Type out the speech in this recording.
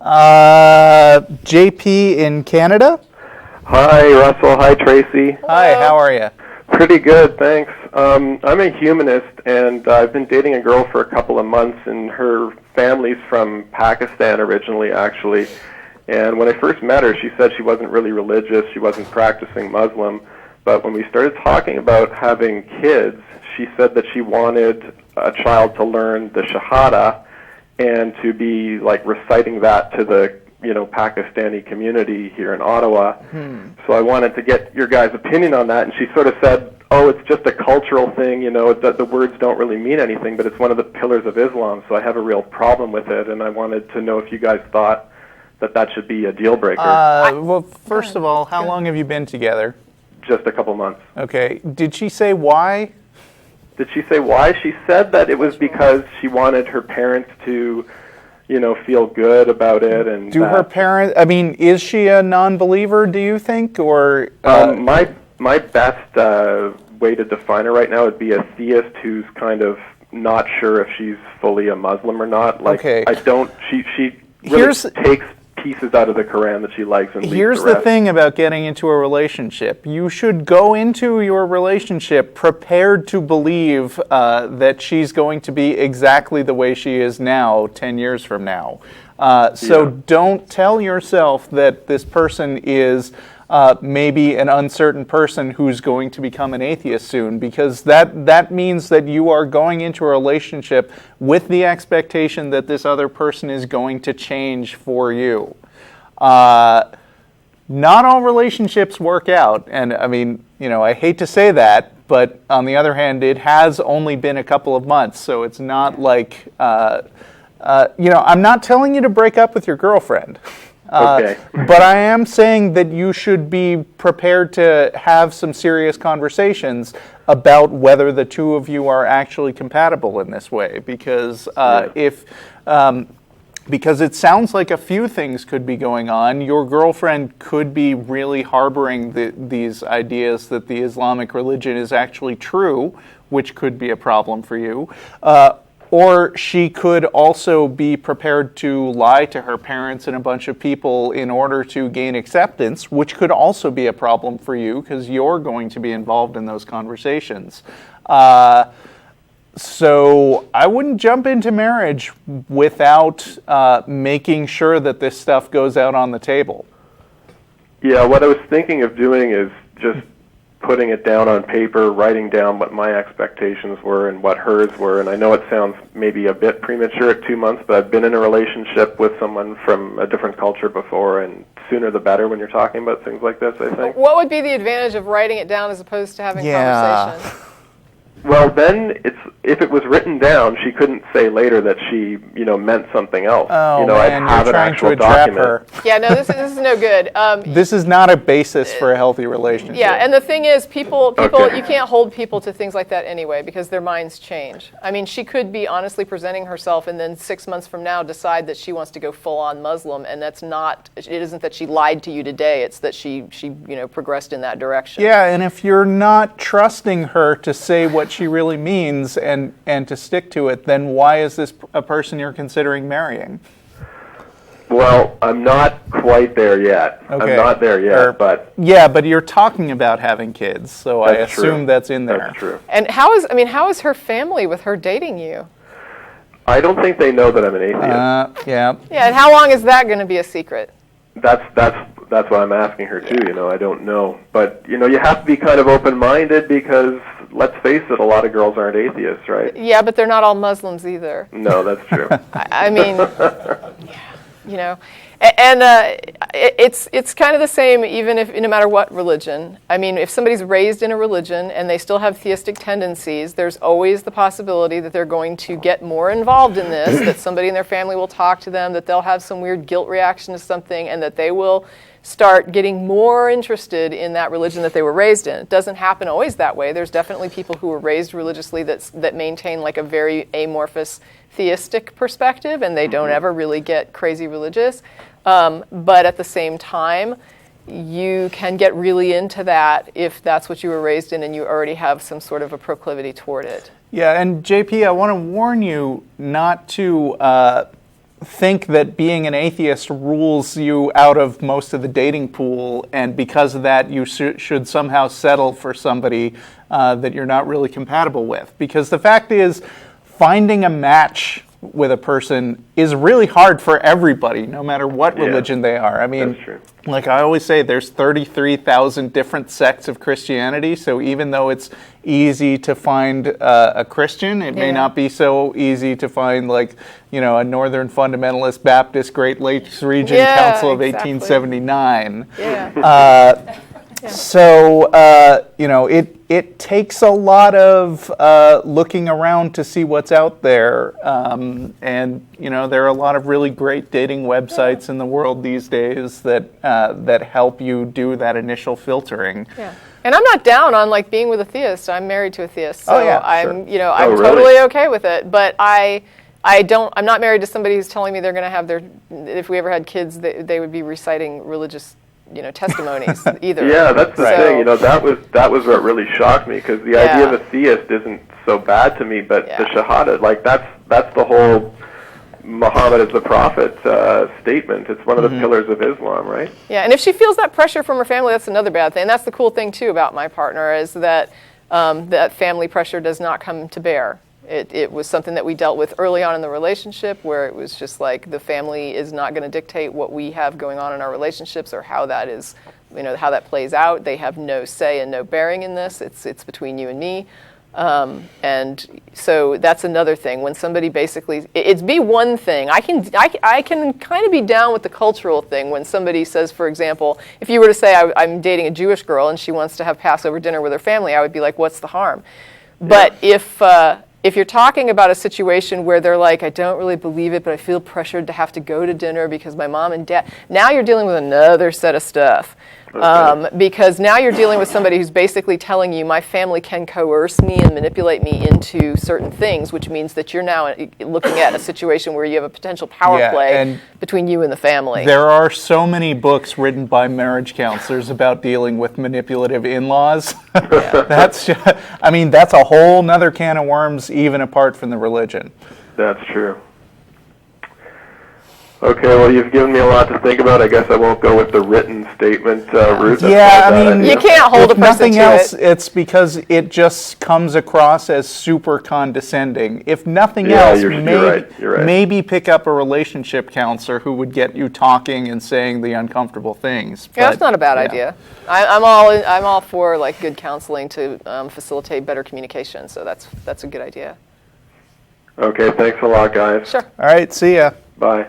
JP in Canada. Hi, Russell. Hi, Tracie. Hi, how are you? Pretty good, thanks. I'm a humanist, and I've been dating a girl for a couple of months, and her family's from Pakistan originally, actually. And when I first met her, she said she wasn't really religious, she wasn't practicing Muslim, but when we started talking about having kids, she said that she wanted a child to learn the Shahada and to be like reciting that to the Pakistani community here in Ottawa. So I wanted to get your guys' opinion on that, and she sort of said, oh, it's just a cultural thing, that the words don't really mean anything, but it's one of the pillars of Islam, so I have a real problem with it, and I wanted to know if you guys thought that should be a deal breaker. Well, first of all, how long have you been together? Just a couple months. Okay. Did she say why? Did she say why? She said that it was because she wanted her parents to feel good about it. And do her parents, is she a non-believer, do you think? Or my best way to define her right now would be a theist who's kind of not sure if she's fully a Muslim or not. Okay. She really takes pieces out of the Quran that she likes and leaves Here's the thing about getting into a relationship. You should go into your relationship prepared to believe that she's going to be exactly the way she is now 10 years from now. Don't tell yourself that this person is maybe an uncertain person who's going to become an atheist soon, because that means that you are going into a relationship with the expectation that this other person is going to change for you. Not all relationships work out, and I hate to say that, but on the other hand, it has only been a couple of months, so it's not like, I'm not telling you to break up with your girlfriend. Okay. But I am saying that you should be prepared to have some serious conversations about whether the two of you are actually compatible in this way, because because it sounds like a few things could be going on. Your girlfriend could be really harboring these ideas that the Islamic religion is actually true, which could be a problem for you. Or she could also be prepared to lie to her parents and a bunch of people in order to gain acceptance, which could also be a problem for you because you're going to be involved in those conversations. So I wouldn't jump into marriage without making sure that this stuff goes out on the table. Yeah, what I was thinking of doing is just putting it down on paper, writing down what my expectations were and what hers were. And I know it sounds maybe a bit premature at 2 months, but I've been in a relationship with someone from a different culture before, and sooner the better when you're talking about things like this, I think. What would be the advantage of writing it down as opposed to having conversations? Well, then if it was written down, she couldn't say later that she, meant something else. Oh, man, I'd have you're trying to entrap her. Yeah, no, this is no good. This is not a basis for a healthy relationship. Yeah, and the thing is, people, you can't hold people to things like that anyway because their minds change. She could be honestly presenting herself and then 6 months from now decide that she wants to go full-on Muslim, and it isn't that she lied to you today, it's that she progressed in that direction. Yeah, and if you're not trusting her to say what she really means and to stick to it, then why is this a person you're considering marrying? Well, I'm not quite there yet. Okay. I'm not there yet, but... Yeah, but you're talking about having kids, so I assume that's in there. That's true. And how is her family with her dating you? I don't think they know that I'm an atheist. Yeah. Yeah, and how long is that going to be a secret? That's what I'm asking her too, I don't know. But, you have to be kind of open-minded because, let's face it, a lot of girls aren't atheists, right? Yeah, but they're not all Muslims either. No, that's true. It's kind of the same even if no matter what religion. If somebody's raised in a religion and they still have theistic tendencies, there's always the possibility that they're going to get more involved in this, that somebody in their family will talk to them, that they'll have some weird guilt reaction to something, and that they will start getting more interested in that religion that they were raised in. It doesn't happen always that way. There's definitely people who were raised religiously that maintain like a very amorphous theistic perspective, and they don't ever really get crazy religious. But at the same time, you can get really into that if that's what you were raised in and you already have some sort of a proclivity toward it. Yeah, and JP, I want to warn you not to think that being an atheist rules you out of most of the dating pool, and because of that you should somehow settle for somebody that you're not really compatible with. Because the fact is, finding a match with a person is really hard for everybody, no matter what religion they are. I mean, like I always say, there's 33,000 different sects of Christianity, so even though it's easy to find a Christian, it may not be so easy to find, like, you know, a Northern Fundamentalist Baptist Great Lakes Region Council of 1879. So, you know, it takes a lot of looking around to see what's out there. And, you know, there are a lot of really great dating websites in the world these days that help you do that initial filtering. Yeah. And I'm not down on, like, being with a theist. I'm married to a theist. So I'm, you know, I'm really? totally okay with it. But I'm not married to somebody who's telling me they're going to have if we ever had kids, they would be reciting religious, you know, testimonies either. Yeah, that's the thing. You know, that was what really shocked me, because the idea of a theist isn't so bad to me, but the Shahada, like, that's the whole Muhammad is the prophet statement. It's one of the pillars of Islam, right? Yeah, and if she feels that pressure from her family, that's another bad thing. And that's the cool thing too about my partner, is that that family pressure does not come to bear. It was something that we dealt with early on in the relationship, where it was just like, the family is not going to dictate what we have going on in our relationships, or how that is, you know, how that plays out. They have no say and no bearing in this. It's between you and me. And so that's another thing. When somebody basically, it's be one thing. I can kind of be down with the cultural thing when somebody says, for example, if you were to say I'm dating a Jewish girl and she wants to have Passover dinner with her family, I would be like, what's the harm? But if you're talking about a situation where they're like, I don't really believe it, but I feel pressured to have to go to dinner because my mom and dad, now you're dealing with another set of stuff. Because now you're dealing with somebody who's basically telling you, my family can coerce me and manipulate me into certain things, which means that you're now looking at a situation where you have a potential power play between you and the family. There are so many books written by marriage counselors about dealing with manipulative in-laws. That's a whole nother can of worms, even apart from the religion. That's true. Okay, well, you've given me a lot to think about. I guess I won't go with the written statement route. Yeah, I mean, you can't hold a person nothing to else, it. it's because it just comes across as super condescending. If nothing else, you're right. maybe pick up a relationship counselor who would get you talking and saying the uncomfortable things. Yeah, that's not a bad idea. I'm all for, like, good counseling to facilitate better communication. So that's a good idea. Okay, thanks a lot, guys. Sure. All right, see ya. Bye.